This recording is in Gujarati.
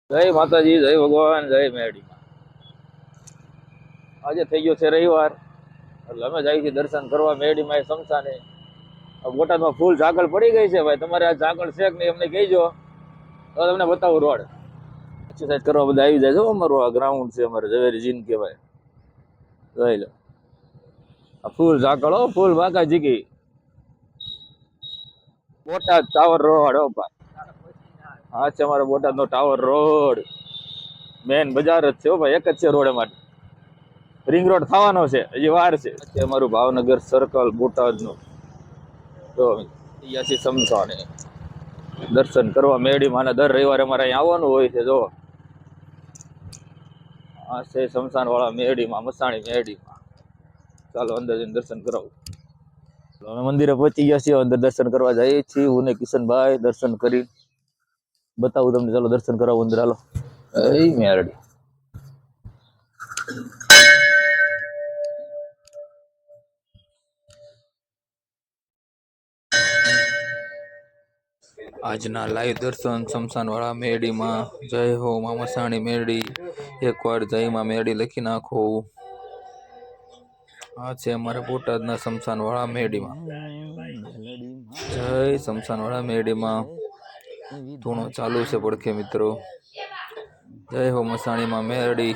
જય માતાજી, જય ભગવાન, જય મેરડી. આજે થઈ ગયો છે રવિવાર, એટલે અમે જાય છીએ દર્શન કરવા મેરડીમાં સમસાને. બોટાદમાં ફૂલ ઝાકળ પડી ગઈ છે ભાઈ. તમારે આ ઝાકળ છે કે નહીં અમને કહેજો, તો તમને બતાવું રોડ. એક્સરસાઇઝ કરવા બધા આવી જાય છે. અમારું આ ગ્રાઉન્ડ છે, અમારે ઝવેરી જીન કહેવાય. જોઈ લો આ ફૂલ ઝાકળ, હો ફૂલ બાકા જીકી. Botad tower road. હો ભાઈ, હા છે અમારો બોટાદનો ટાવર રોડ. મેન બજાર જ છે. હો ભાઈ, એક જ છે રોડ માટે. રિંગ રોડ થવાનો છે, હજી વાર છે. અમારું ભાવનગર સર્કલ બોટાદનું. તો ત્યાંથી સમસાને દર્શન કરવા મેરડીમાં દર રવિવારે અમારે અહીંયા આવવાનું હોય છે. જો આ છે સમસાન વાળા મેરડીમાં, મસાણી મેરડીમાં. ચાલો અંદર જઈને દર્શન કરાવું. અમે મંદિરે પહોંચી ગયા છીએ, અંદર દર્શન કરવા જઈએ છીએ. હું ને કિશનભાઈ દર્શન કરી બતાવું તમને. ચાલો દર્શન કરાવું અંદર. હાલો એ મેરડી. આજના લાઈવ દર્શન શમશાન વાળા મેરડીમાં. જય હો મા મસાણી મેરડી. એકવાર જય માં મેરડી લખી નાખો. આ છે અમારે બોટાદના શમશાન વાળા મેરડીમાં. જય શમશાન વાળા મેરડીમાં. ધૂણો ચાલુ છે પડખે મિત્રો. જય હો મસાણીમાં મેરડી.